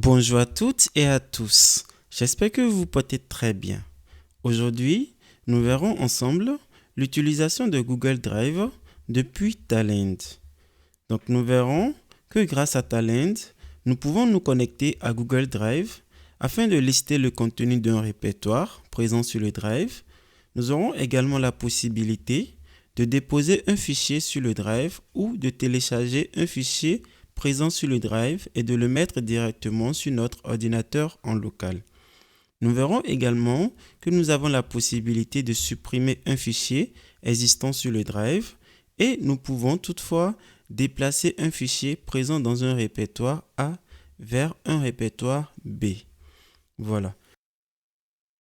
Bonjour à toutes et à tous. J'espère que vous vous portez très bien. Aujourd'hui, nous verrons ensemble l'utilisation de Google Drive depuis Talend. Donc nous verrons que grâce à Talend, nous pouvons nous connecter à Google Drive afin de lister le contenu d'un répertoire présent sur le Drive. Nous aurons également la possibilité de déposer un fichier sur le Drive ou de télécharger un fichier présent sur le Drive et de le mettre directement sur notre ordinateur en local. Nous verrons également que nous avons la possibilité de supprimer un fichier existant sur le Drive et nous pouvons toutefois déplacer un fichier présent dans un répertoire A vers un répertoire B. Voilà.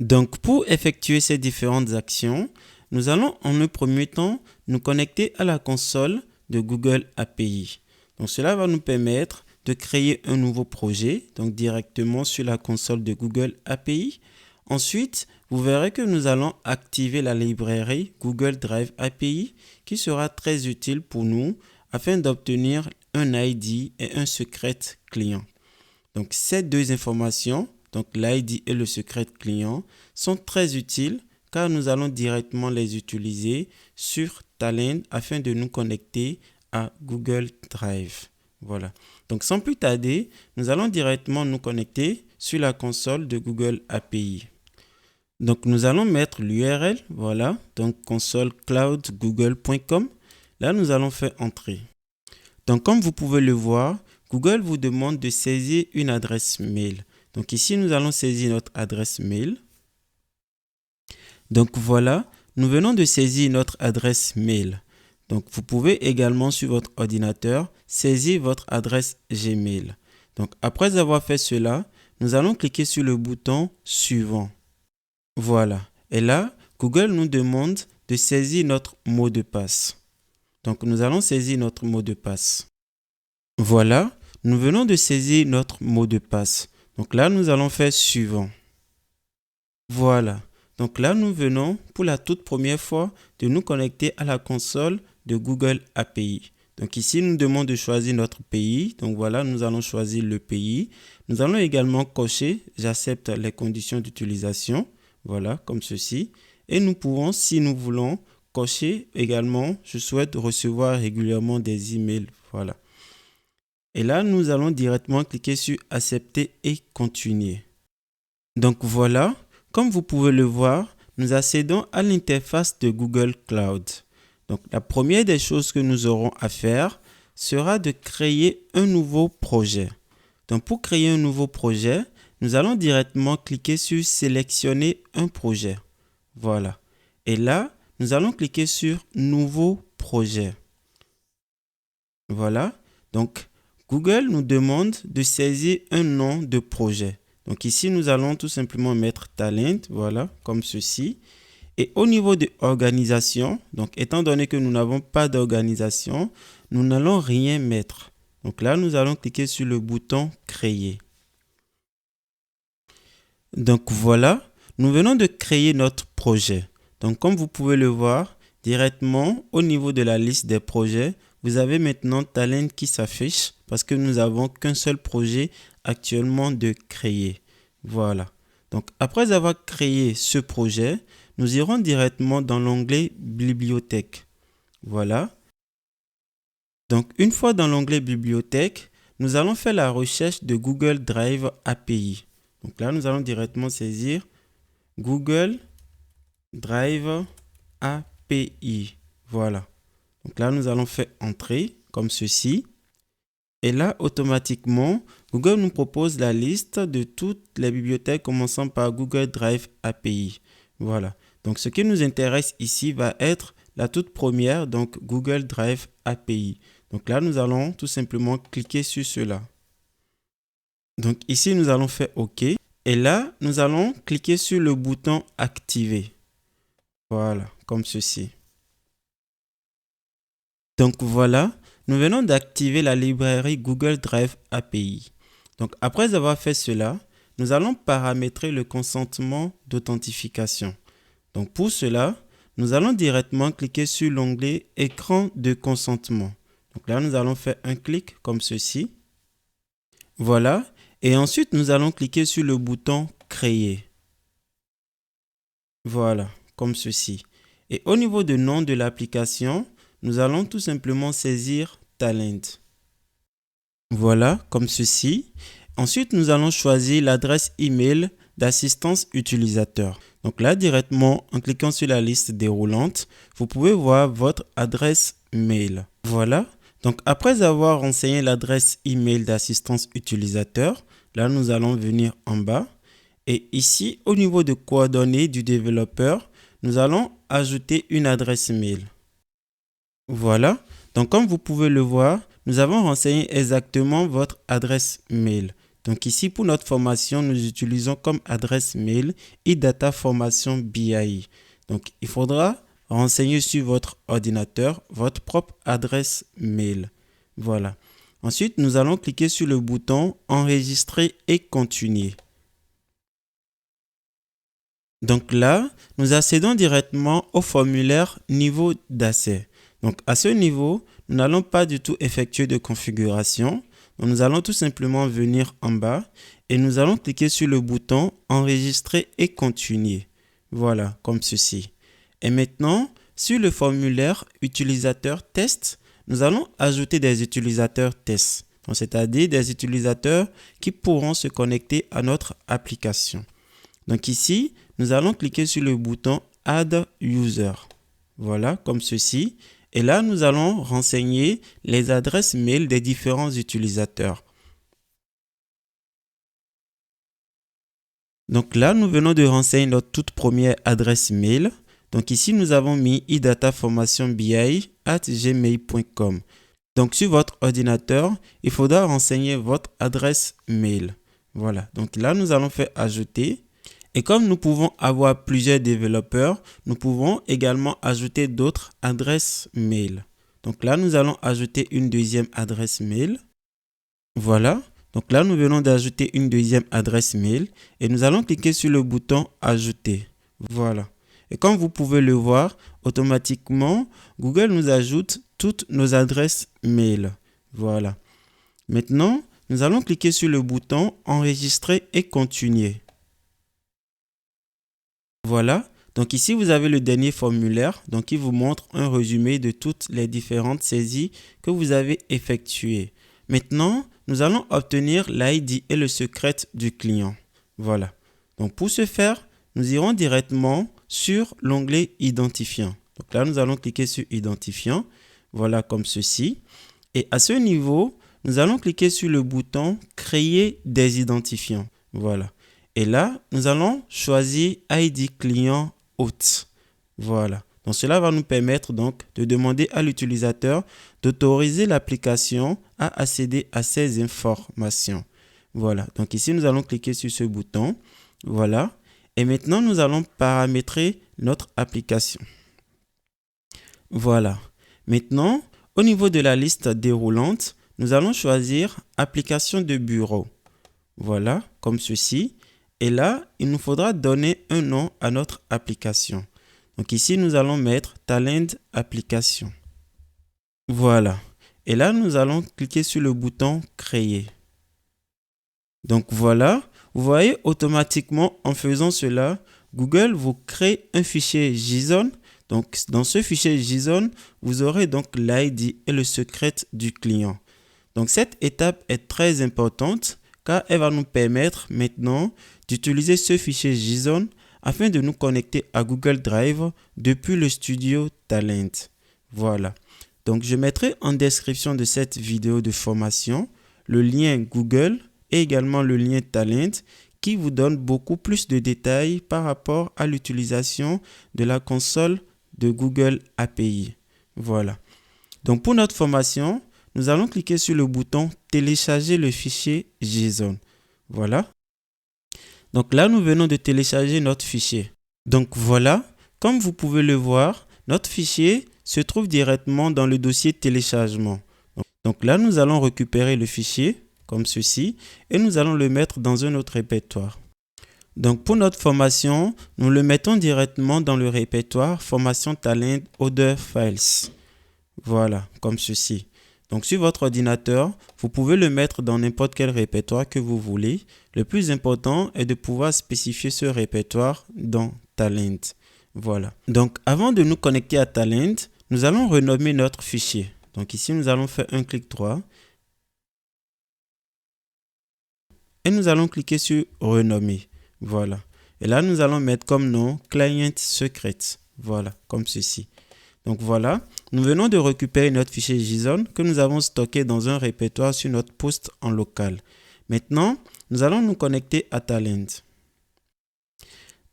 Donc pour effectuer ces différentes actions, nous allons en un premier temps nous connecter à la console de Google API. Donc cela va nous permettre de créer un nouveau projet, donc directement sur la console de Google API. Ensuite, vous verrez que nous allons activer la librairie Google Drive API qui sera très utile pour nous afin d'obtenir un ID et un secret client. Donc ces deux informations, donc l'ID et le secret client, sont très utiles car nous allons directement les utiliser sur Talend afin de nous connecter à Google Drive. Voilà. Donc sans plus tarder, nous allons directement nous connecter sur la console de Google API. Donc nous allons mettre l'URL, voilà, donc console.cloud.google.com. Là, nous allons faire entrer. Donc comme vous pouvez le voir, Google vous demande de saisir une adresse mail. Donc ici, nous allons saisir notre adresse mail. Donc voilà, nous venons de saisir notre adresse mail. Donc vous pouvez également sur votre ordinateur saisir votre adresse Gmail. Donc après avoir fait cela, nous allons cliquer sur le bouton suivant. Voilà. Et là, Google nous demande de saisir notre mot de passe. Donc nous allons saisir notre mot de passe. Voilà, nous venons de saisir notre mot de passe. Donc là, nous allons faire suivant. Voilà. Donc là, nous venons pour la toute première fois de nous connecter à la console de Google API. Donc ici, nous demandons de choisir notre pays. Donc voilà, nous allons choisir le pays. Nous allons également cocher « J'accepte les conditions d'utilisation ». Voilà, comme ceci. Et nous pouvons, si nous voulons, cocher également « Je souhaite recevoir régulièrement des emails ». Voilà. Et là, nous allons directement cliquer sur « Accepter et continuer ». Donc voilà, comme vous pouvez le voir, nous accédons à l'interface de Google Cloud. Donc la première des choses que nous aurons à faire sera de créer un nouveau projet. Donc pour créer un nouveau projet, nous allons directement cliquer sur « Sélectionner un projet ». Voilà. Et là, nous allons cliquer sur « Nouveau projet ». Voilà. Donc, Google nous demande de saisir un nom de projet. Donc ici, nous allons tout simplement mettre Talend, voilà, comme ceci. Et au niveau de organisation, donc étant donné que nous n'avons pas d'organisation, nous n'allons rien mettre. Donc là, nous allons cliquer sur le bouton Créer. Donc voilà, nous venons de créer notre projet. Donc comme vous pouvez le voir, directement au niveau de la liste des projets, vous avez maintenant Talend qui s'affiche parce que nous n'avons qu'un seul projet actuellement de créer. Voilà. Donc après avoir créé ce projet, nous irons directement dans l'onglet Bibliothèque. Voilà. Donc une fois dans l'onglet Bibliothèque, nous allons faire la recherche de Google Drive API. Donc là, nous allons directement saisir Google Drive API. Voilà. Donc là, nous allons faire entrer comme ceci. Et là, automatiquement, Google nous propose la liste de toutes les bibliothèques commençant par Google Drive API. Voilà. Donc ce qui nous intéresse ici va être la toute première, donc Google Drive API. Donc là, nous allons tout simplement cliquer sur cela. Donc ici, nous allons faire OK. Et là, nous allons cliquer sur le bouton Activer. Voilà, comme ceci. Donc voilà, nous venons d'activer la librairie Google Drive API. Donc après avoir fait cela, nous allons paramétrer le consentement d'authentification. Donc pour cela, nous allons directement cliquer sur l'onglet Écran de consentement. Donc là, nous allons faire un clic comme ceci. Voilà. Et ensuite, nous allons cliquer sur le bouton Créer. Voilà, comme ceci. Et au niveau du nom de l'application, nous allons tout simplement saisir Talend. Voilà, comme ceci. Ensuite, nous allons choisir l'adresse email d'assistance utilisateur. Donc là, directement, en cliquant sur la liste déroulante, vous pouvez voir votre adresse mail. Voilà. Donc après avoir renseigné l'adresse email d'assistance utilisateur, là, nous allons venir en bas. Et ici, au niveau de coordonnées du développeur, nous allons ajouter une adresse mail. Voilà. Donc comme vous pouvez le voir, nous avons renseigné exactement votre adresse mail. Donc ici, pour notre formation, nous utilisons comme adresse mail eData Formation BI. Donc il faudra renseigner sur votre ordinateur votre propre adresse mail. Voilà. Ensuite, nous allons cliquer sur le bouton Enregistrer et continuer. Donc là, nous accédons directement au formulaire niveau d'accès. Donc à ce niveau, nous n'allons pas du tout effectuer de configuration. Donc, nous allons tout simplement venir en bas et nous allons cliquer sur le bouton Enregistrer et continuer. Voilà, comme ceci. Et maintenant, sur le formulaire utilisateur test, nous allons ajouter des utilisateurs tests. C'est-à-dire des utilisateurs qui pourront se connecter à notre application. Donc ici, nous allons cliquer sur le bouton Add User. Voilà, comme ceci. Et là, nous allons renseigner les adresses mail des différents utilisateurs. Donc là, nous venons de renseigner notre toute première adresse mail. Donc ici, nous avons mis idataformationbi@gmail.com. Donc sur votre ordinateur, il faudra renseigner votre adresse mail. Voilà, donc là, nous allons faire ajouter. Et comme nous pouvons avoir plusieurs développeurs, nous pouvons également ajouter d'autres adresses mail. Donc là, nous allons ajouter une deuxième adresse mail. Voilà. Donc là, nous venons d'ajouter une deuxième adresse mail et nous allons cliquer sur le bouton Ajouter. Voilà. Et comme vous pouvez le voir, automatiquement, Google nous ajoute toutes nos adresses mail. Voilà. Maintenant, nous allons cliquer sur le bouton Enregistrer et continuer. Voilà, donc ici vous avez le dernier formulaire, donc il vous montre un résumé de toutes les différentes saisies que vous avez effectuées. Maintenant, nous allons obtenir l'ID et le secret du client. Voilà, donc pour ce faire, nous irons directement sur l'onglet Identifiant. Donc là, nous allons cliquer sur Identifiant, voilà comme ceci. Et à ce niveau, nous allons cliquer sur le bouton Créer des identifiants. Voilà. Et là, nous allons choisir ID client hôte. Voilà. Donc, cela va nous permettre donc de demander à l'utilisateur d'autoriser l'application à accéder à ces informations. Voilà. Donc, ici, nous allons cliquer sur ce bouton. Voilà. Et maintenant, nous allons paramétrer notre application. Voilà. Maintenant, au niveau de la liste déroulante, nous allons choisir Application de bureau. Voilà, comme ceci. Et là, il nous faudra donner un nom à notre application. Donc ici, nous allons mettre Talend Application. Voilà. Et là, nous allons cliquer sur le bouton Créer. Donc voilà, vous voyez automatiquement en faisant cela, Google vous crée un fichier JSON. Donc dans ce fichier JSON, vous aurez donc l'ID et le secret du client. Donc cette étape est très importante car elle va nous permettre maintenant d'utiliser ce fichier JSON afin de nous connecter à Google Drive depuis le studio Talend. Voilà. Donc je mettrai en description de cette vidéo de formation le lien Google et également le lien Talend qui vous donne beaucoup plus de détails par rapport à l'utilisation de la console de Google API. Voilà. Donc pour notre formation, nous allons cliquer sur le bouton télécharger le fichier JSON. Voilà. Donc là, nous venons de télécharger notre fichier. Donc voilà, comme vous pouvez le voir, notre fichier se trouve directement dans le dossier téléchargement. Donc là, nous allons récupérer le fichier comme ceci et nous allons le mettre dans un autre répertoire. Donc pour notre formation, nous le mettons directement dans le répertoire Formation Talend Other Files. Voilà, comme ceci. Donc sur votre ordinateur, vous pouvez le mettre dans n'importe quel répertoire que vous voulez. Le plus important est de pouvoir spécifier ce répertoire dans Talend. Voilà. Donc avant de nous connecter à Talend, nous allons renommer notre fichier. Donc ici, nous allons faire un clic droit. Et nous allons cliquer sur renommer. Voilà. Et là, nous allons mettre comme nom client secret. Voilà, comme ceci. Donc voilà, nous venons de récupérer notre fichier JSON que nous avons stocké dans un répertoire sur notre poste en local. Maintenant, nous allons nous connecter à Talend.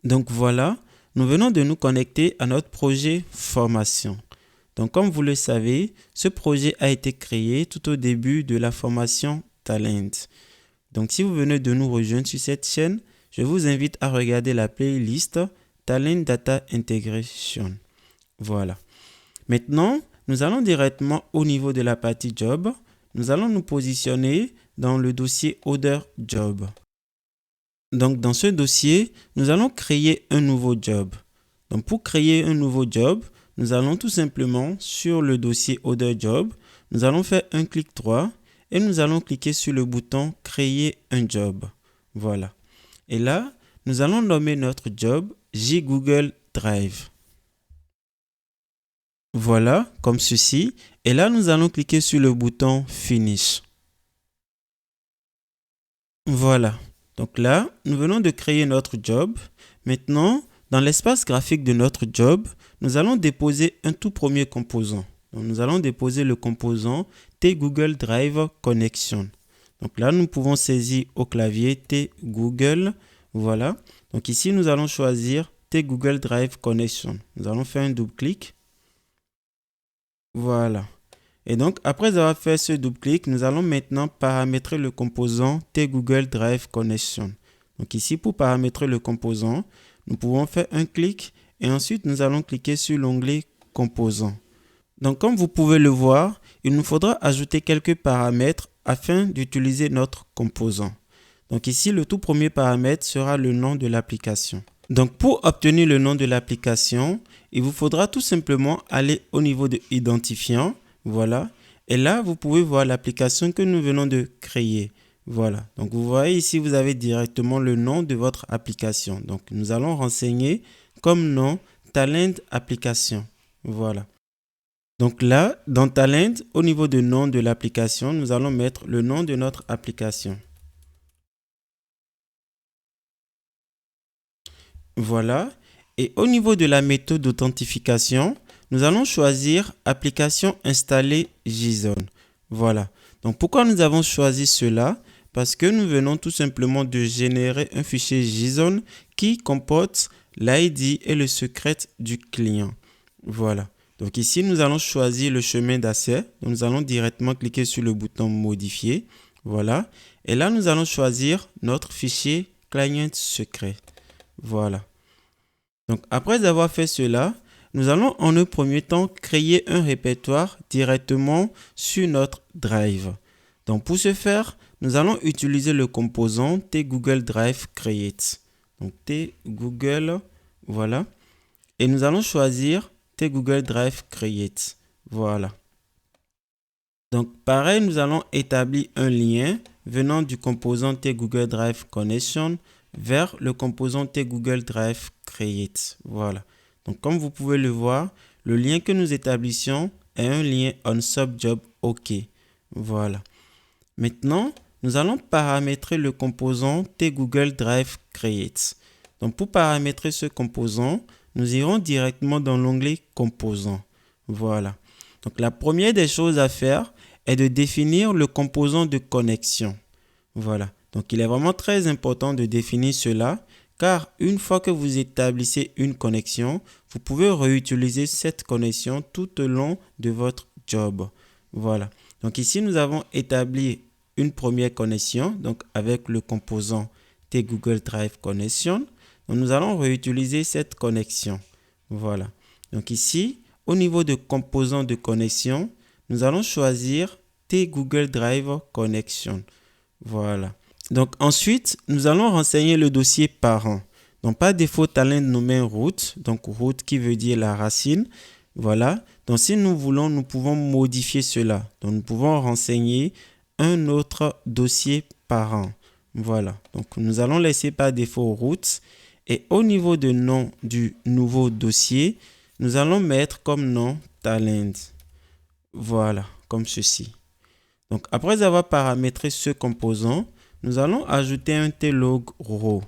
Donc voilà, nous venons de nous connecter à notre projet formation. Donc comme vous le savez, ce projet a été créé tout au début de la formation Talend. Donc si vous venez de nous rejoindre sur cette chaîne, je vous invite à regarder la playlist Talend Data Integration. Voilà. Maintenant, nous allons directement au niveau de la partie Job. Nous allons nous positionner dans le dossier Other Job. Donc, dans ce dossier, nous allons créer un nouveau job. Donc, pour créer un nouveau job, nous allons tout simplement sur le dossier Other Job. Nous allons faire un clic droit et nous allons cliquer sur le bouton Créer un job. Voilà. Et là, nous allons nommer notre job JGoogle Drive. Voilà, comme ceci. Et là, nous allons cliquer sur le bouton Finish. Voilà. Donc là, nous venons de créer notre job. Maintenant, dans l'espace graphique de notre job, nous allons déposer un tout premier composant. Donc, nous allons déposer le composant T-Google Drive Connection. Donc là, nous pouvons saisir au clavier T-Google. Voilà. Donc ici, nous allons choisir T-Google Drive Connection. Nous allons faire un double-clic. Voilà. Et donc, après avoir fait ce double-clic, nous allons maintenant paramétrer le composant T-Google Drive Connection. Donc ici, pour paramétrer le composant, nous pouvons faire un clic et ensuite, nous allons cliquer sur l'onglet Composants. Donc, comme vous pouvez le voir, il nous faudra ajouter quelques paramètres afin d'utiliser notre composant. Donc ici, le tout premier paramètre sera le nom de l'application. Donc, pour obtenir le nom de l'application, il vous faudra tout simplement aller au niveau de identifiant. Voilà. Et là, vous pouvez voir l'application que nous venons de créer. Voilà. Donc, vous voyez ici, vous avez directement le nom de votre application. Donc, nous allons renseigner comme nom Talend Application. Voilà. Donc là, dans Talend, au niveau de nom de l'application, nous allons mettre le nom de notre application. Voilà. Et au niveau de la méthode d'authentification, nous allons choisir application installée JSON. Voilà. Donc pourquoi nous avons choisi cela? Parce que nous venons tout simplement de générer un fichier JSON qui comporte l'ID et le secret du client. Voilà. Donc ici, nous allons choisir le chemin d'accès. Nous allons directement cliquer sur le bouton modifier. Voilà. Et là, nous allons choisir notre fichier client secret. Voilà. Donc, après avoir fait cela, nous allons en un premier temps créer un répertoire directement sur notre Drive. Donc, pour ce faire, nous allons utiliser le composant T-Google Drive Create. Donc, T-Google, voilà. Et nous allons choisir T-Google Drive Create. Voilà. Donc, pareil, nous allons établir un lien venant du composant T-Google Drive Connection vers le composant T-Google Drive Create. Voilà. Donc, comme vous pouvez le voir, le lien que nous établissions est un lien onSubJob OK. Voilà. Maintenant, nous allons paramétrer le composant T-Google Drive Create. Donc, pour paramétrer ce composant, nous irons directement dans l'onglet Composants. Voilà. Donc, la première des choses à faire est de définir le composant de connexion. Voilà. Donc, il est vraiment très important de définir cela car une fois que vous établissez une connexion, vous pouvez réutiliser cette connexion tout au long de votre job. Voilà. Donc, ici, nous avons établi une première connexion donc avec le composant T-Google Drive Connection. Donc, nous allons réutiliser cette connexion. Voilà. Donc, ici, au niveau de composants de connexion, nous allons choisir T-Google Drive Connection. Voilà. Donc ensuite, nous allons renseigner le dossier parent. Donc par défaut, Talend nous met root, donc root qui veut dire la racine. Voilà. Donc, si nous voulons, nous pouvons modifier cela. Donc, nous pouvons renseigner un autre dossier parent. Voilà. Donc, nous allons laisser par défaut route. Et au niveau de nom du nouveau dossier, nous allons mettre comme nom talent. Voilà, comme ceci. Donc, après avoir paramétré ce composant, nous allons ajouter un tlog row.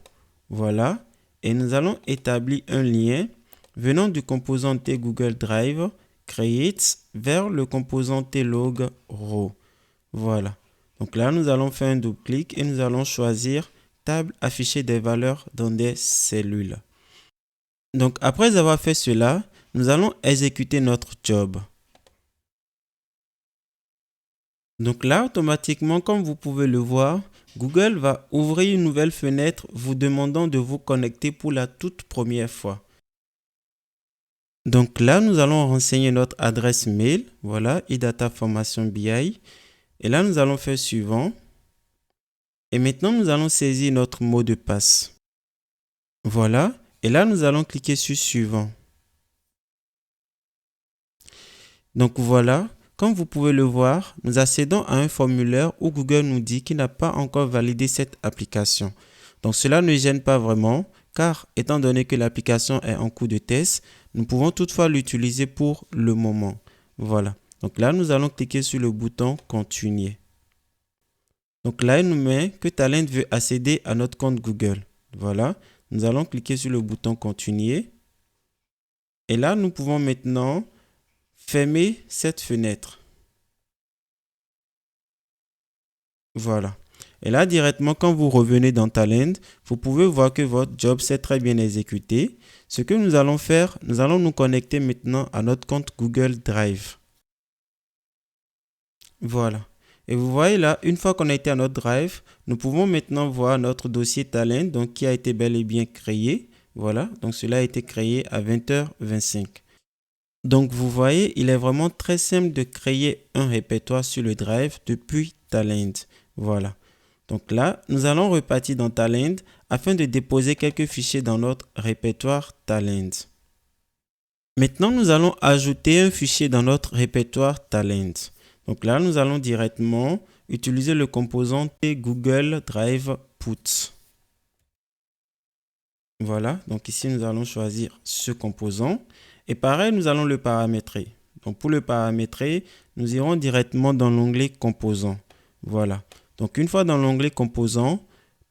Voilà. Et nous allons établir un lien venant du composant Google Drive create vers le composant tlog row. Voilà. Donc là, nous allons faire un double-clic et nous allons choisir table afficher des valeurs dans des cellules. Donc après avoir fait cela, nous allons exécuter notre job. Donc là, automatiquement, comme vous pouvez le voir, Google va ouvrir une nouvelle fenêtre vous demandant de vous connecter pour la toute première fois. Donc là, nous allons renseigner notre adresse mail. Voilà, eData Formation BI. Et là, nous allons faire suivant. Et maintenant, nous allons saisir notre mot de passe. Voilà. Et là, nous allons cliquer sur suivant. Donc voilà. Comme vous pouvez le voir, nous accédons à un formulaire où Google nous dit qu'il n'a pas encore validé cette application. Donc cela ne gêne pas vraiment, car étant donné que l'application est en cours de test, nous pouvons toutefois l'utiliser pour le moment. Voilà. Donc là, nous allons cliquer sur le bouton Continuer. Donc là, il nous met que Talend veut accéder à notre compte Google. Voilà. Nous allons cliquer sur le bouton Continuer. Et là, nous pouvons maintenant fermer cette fenêtre. Voilà. Et là, directement, quand vous revenez dans Talend, vous pouvez voir que votre job s'est très bien exécuté. Ce que nous allons faire, nous allons nous connecter maintenant à notre compte Google Drive. Voilà. Et vous voyez là, une fois connecté à notre Drive, nous pouvons maintenant voir notre dossier Talend, donc qui a été bel et bien créé. Voilà. Donc cela a été créé à 20h25. Donc vous voyez, il est vraiment très simple de créer un répertoire sur le Drive depuis Talend. Voilà. Donc là, nous allons repartir dans Talend afin de déposer quelques fichiers dans notre répertoire Talend. Maintenant, nous allons ajouter un fichier dans notre répertoire Talend. Donc là, nous allons directement utiliser le composant Google Drive Put. Voilà, donc ici, nous allons choisir ce composant. Et pareil, nous allons le paramétrer. Donc pour le paramétrer, nous irons directement dans l'onglet Composants. Voilà. Donc une fois dans l'onglet Composants,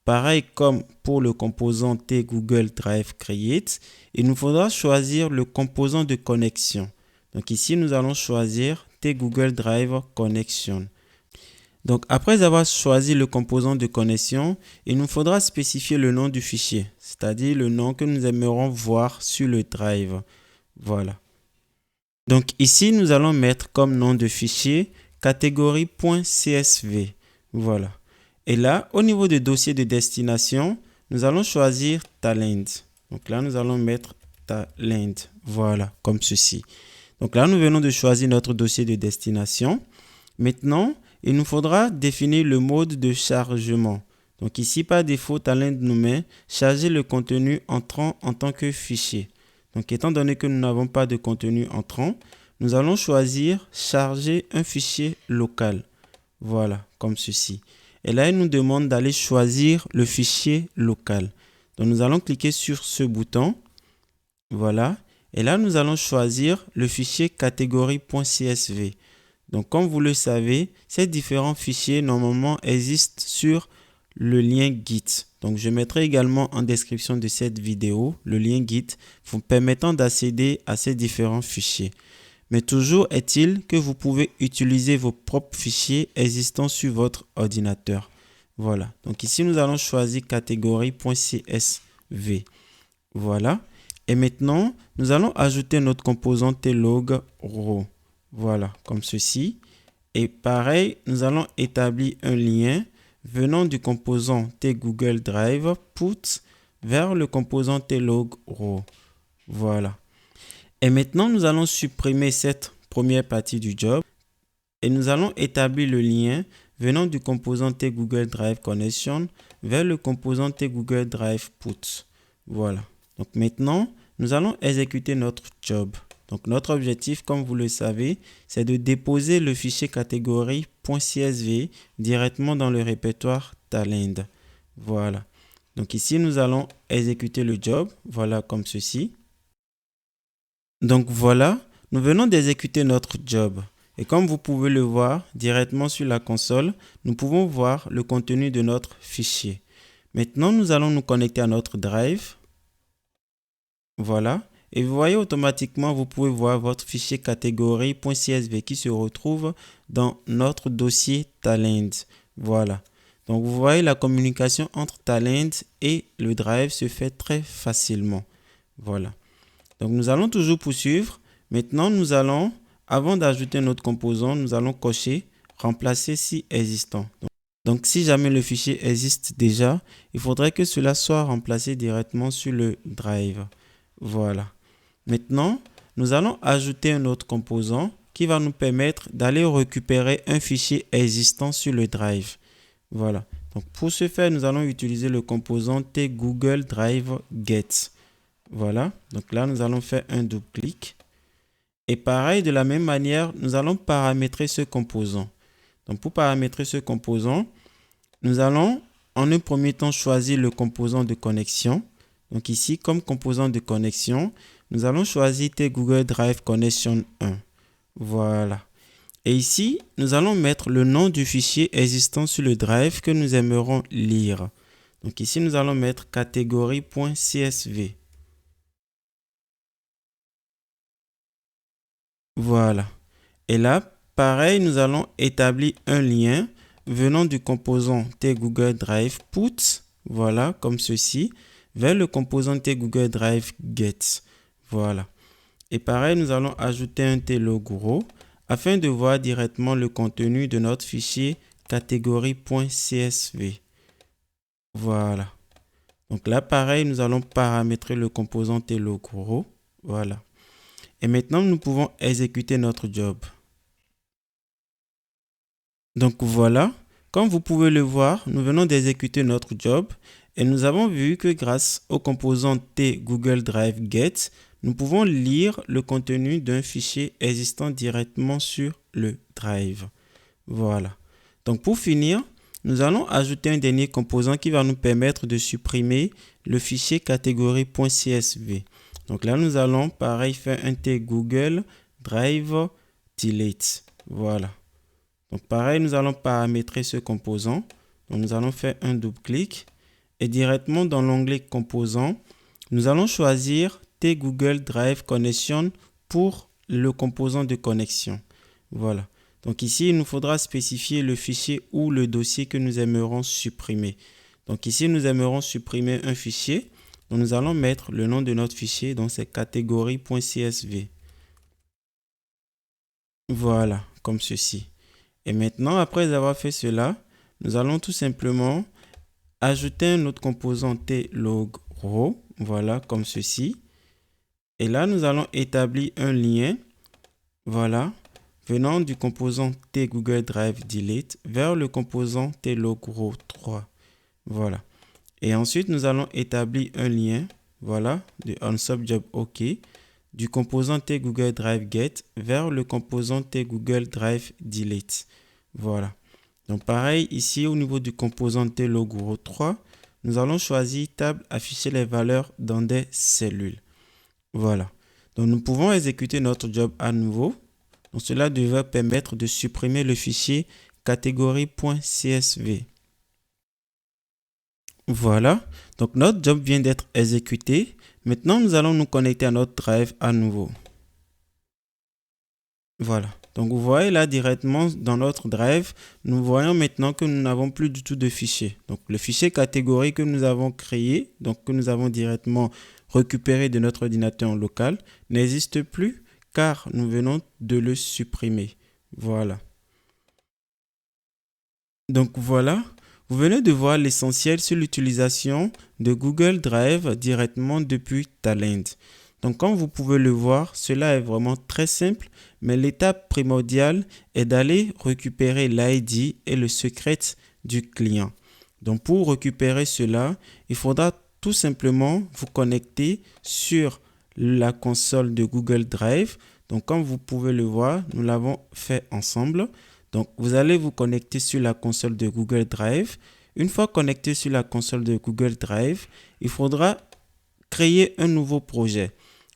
pareil comme pour le composant Google Drive Create, il nous faudra choisir le composant de connexion. Donc ici, nous allons choisir Google Drive Connection. Donc après avoir choisi le composant de connexion, il nous faudra spécifier le nom du fichier, c'est-à-dire le nom que nous aimerons voir sur le drive. Voilà. Donc ici, nous allons mettre comme nom de fichier catégorie.csv. Voilà. Et là, au niveau du dossier de destination, nous allons choisir Talend. Donc là, nous allons mettre Talend. Voilà, comme ceci. Donc là, nous venons de choisir notre dossier de destination. Maintenant, il nous faudra définir le mode de chargement. Donc ici, par défaut, Talend nous met charger le contenu entrant en tant que fichier. Donc étant donné que nous n'avons pas de contenu entrant, nous allons choisir charger un fichier local. Voilà, comme ceci. Et là, il nous demande d'aller choisir le fichier local. Donc nous allons cliquer sur ce bouton. Voilà. Et là, nous allons choisir le fichier catégorie.csv. Donc, comme vous le savez, ces différents fichiers, normalement, existent sur le lien Git. Donc, je mettrai également en description de cette vidéo le lien Git vous permettant d'accéder à ces différents fichiers. Mais toujours est-il que vous pouvez utiliser vos propres fichiers existants sur votre ordinateur. Voilà. Donc, ici, nous allons choisir catégorie.csv. Voilà. Et maintenant, nous allons ajouter notre composant tlog row. Voilà, comme ceci. Et pareil, nous allons établir un lien venant du composant Google Drive Put vers le composant tlog row. Voilà. Et maintenant, nous allons supprimer cette première partie du job et nous allons établir le lien venant du composant Google Drive Connection vers le composant Google Drive Put. Voilà. Donc maintenant, nous allons exécuter notre job. Donc notre objectif, comme vous le savez, c'est de déposer le fichier catégorie .csv directement dans le répertoire Talend. Voilà. Donc ici, nous allons exécuter le job. Voilà, comme ceci. Donc voilà, nous venons d'exécuter notre job. Et comme vous pouvez le voir directement sur la console, nous pouvons voir le contenu de notre fichier. Maintenant, nous allons nous connecter à notre drive. Voilà. Et vous voyez automatiquement, vous pouvez voir votre fichier catégorie .csv qui se retrouve dans notre dossier Talend. Voilà. Donc, vous voyez la communication entre Talend et le drive se fait très facilement. Voilà. Donc, nous allons toujours poursuivre. Maintenant, nous allons, avant d'ajouter notre composant, nous allons cocher remplacer si existant. Donc, si jamais le fichier existe déjà, il faudrait que cela soit remplacé directement sur le drive. Voilà. Maintenant, nous allons ajouter un autre composant qui va nous permettre d'aller récupérer un fichier existant sur le drive. Voilà. Donc, pour ce faire, nous allons utiliser le composant Google Drive Get. Voilà. Donc là, nous allons faire un double clic. Et pareil, de la même manière, nous allons paramétrer ce composant. Donc, pour paramétrer ce composant, nous allons en un premier temps choisir le composant de connexion. Donc ici, comme composant de connexion, nous allons choisir Google Drive Connection 1. Voilà. Et ici, nous allons mettre le nom du fichier existant sur le drive que nous aimerons lire. Donc ici, nous allons mettre catégorie.csv. Voilà. Et là, pareil, nous allons établir un lien venant du composant Google Drive Put, voilà, comme ceci, vers le composant Google Drive Get. Voilà. Et pareil, nous allons ajouter un logro afin de voir directement le contenu de notre fichier catégorie.csv. Voilà. Donc là, pareil, nous allons paramétrer le composant logro. Voilà. Et maintenant, nous pouvons exécuter notre job. Donc voilà, comme vous pouvez le voir, nous venons d'exécuter notre job et nous avons vu que grâce au composant Google Drive Get, nous pouvons lire le contenu d'un fichier existant directement sur le drive. Voilà. Donc pour finir, nous allons ajouter un dernier composant qui va nous permettre de supprimer le fichier catégorie.csv. Donc là, nous allons pareil faire un Google Drive Delete. Voilà. Donc pareil, nous allons paramétrer ce composant. Donc nous allons faire un double clic et directement dans l'onglet composants, nous allons choisir Google Drive Connection pour le composant de connexion. Voilà. Donc ici, il nous faudra spécifier le fichier ou le dossier que nous aimerons supprimer. Donc ici, nous aimerons supprimer un fichier. Donc nous allons mettre le nom de notre fichier, donc c'est catégorie.csv. Voilà, comme ceci. Et maintenant, après avoir fait cela, nous allons tout simplement ajouter un autre composant logro, voilà, comme ceci. Et là, nous allons établir un lien, voilà, venant du composant Google Drive Delete vers le composant logro 3. Voilà. Et ensuite, nous allons établir un lien, voilà, de onSubJob OK, du composant Google Drive Get vers le composant Google Drive Delete. Voilà. Donc pareil, ici au niveau du composant logro 3, nous allons choisir table afficher les valeurs dans des cellules. Voilà. Donc nous pouvons exécuter notre job à nouveau. Donc cela devrait permettre de supprimer le fichier catégorie.csv. Voilà. Donc notre job vient d'être exécuté. Maintenant, nous allons nous connecter à notre drive à nouveau. Voilà. Donc vous voyez là directement dans notre drive, nous voyons maintenant que nous n'avons plus du tout de fichier. Donc le fichier catégorie que nous avons créé, donc que nous avons directement récupéré de notre ordinateur local, n'existe plus car nous venons de le supprimer. Voilà. Donc voilà, vous venez de voir l'essentiel sur l'utilisation de Google Drive directement depuis Talend. Donc comme vous pouvez le voir, cela est vraiment très simple, mais l'étape primordiale est d'aller récupérer l'ID et le secret du client. Donc pour récupérer cela, il faudra tout simplement vous connecter sur la console de Google Drive. Donc, comme vous pouvez le voir, nous l'avons fait ensemble. Donc, vous allez vous connecter sur la console de Google Drive. Une fois connecté sur la console de Google Drive, il faudra créer un nouveau projet.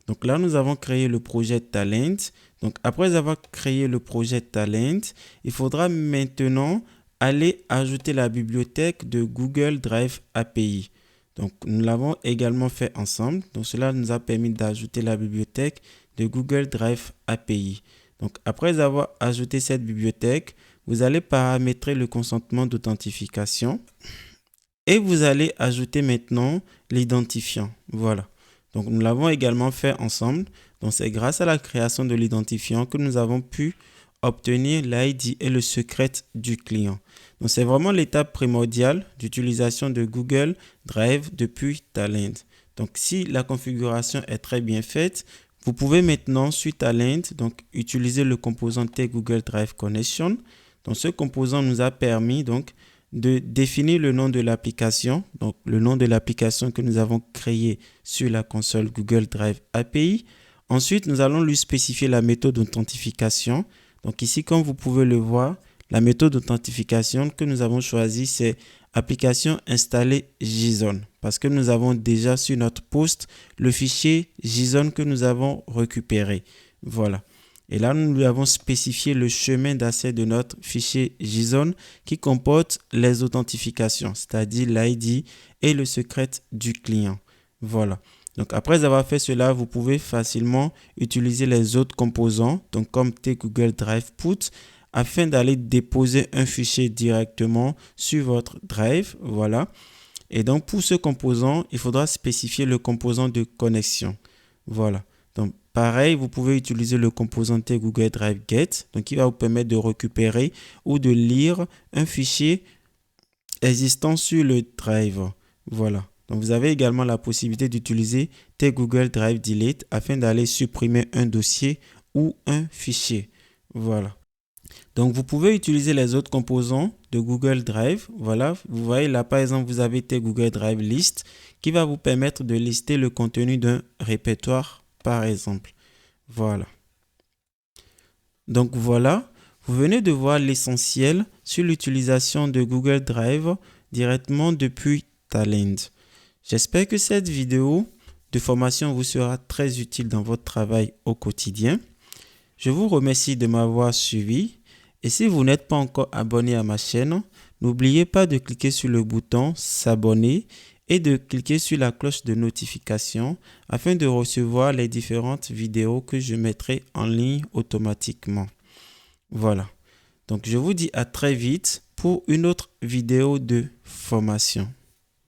Donc là, nous avons créé le projet Talent. Donc, après avoir créé le projet Talent, il faudra maintenant aller ajouter la bibliothèque de Google Drive API. Donc, nous l'avons également fait ensemble. Donc, cela nous a permis d'ajouter la bibliothèque de Google Drive API. Donc, après avoir ajouté cette bibliothèque, vous allez paramétrer le consentement d'authentification et vous allez ajouter maintenant l'identifiant. Voilà. Donc, nous l'avons également fait ensemble. Donc, c'est grâce à la création de l'identifiant que nous avons pu obtenir l'ID et le secret du client. Donc, c'est vraiment l'étape primordiale d'utilisation de Google Drive depuis Talend. Donc, si la configuration est très bien faite, vous pouvez maintenant, sur Talend, donc utiliser le composant T Google Drive Connection. Donc, ce composant nous a permis donc de définir le nom de l'application, donc le nom de l'application que nous avons créé sur la console Google Drive API. Ensuite, nous allons lui spécifier la méthode d'authentification. Donc ici, comme vous pouvez le voir, la méthode d'authentification que nous avons choisie, c'est application installée JSON, parce que nous avons déjà sur notre poste le fichier JSON que nous avons récupéré. Voilà. Et là, nous lui avons spécifié le chemin d'accès de notre fichier JSON qui comporte les authentifications, c'est-à-dire l'ID et le secret du client. Voilà. Donc, après avoir fait cela, vous pouvez facilement utiliser les autres composants, donc comme T Google Drive Put, afin d'aller déposer un fichier directement sur votre Drive. Voilà. Et donc, pour ce composant, il faudra spécifier le composant de connexion. Voilà. Donc, pareil, vous pouvez utiliser le composant T Google Drive Get, donc qui va vous permettre de récupérer ou de lire un fichier existant sur le Drive. Voilà. Donc, vous avez également la possibilité d'utiliser T Google Drive Delete afin d'aller supprimer un dossier ou un fichier. Voilà. Donc, vous pouvez utiliser les autres composants de Google Drive. Voilà, vous voyez là, par exemple, vous avez T Google Drive List qui va vous permettre de lister le contenu d'un répertoire, par exemple. Voilà. Donc, voilà, vous venez de voir l'essentiel sur l'utilisation de Google Drive directement depuis Talend. J'espère que cette vidéo de formation vous sera très utile dans votre travail au quotidien. Je vous remercie de m'avoir suivi. Et si vous n'êtes pas encore abonné à ma chaîne, n'oubliez pas de cliquer sur le bouton s'abonner et de cliquer sur la cloche de notification afin de recevoir les différentes vidéos que je mettrai en ligne automatiquement. Voilà. Donc, je vous dis à très vite pour une autre vidéo de formation.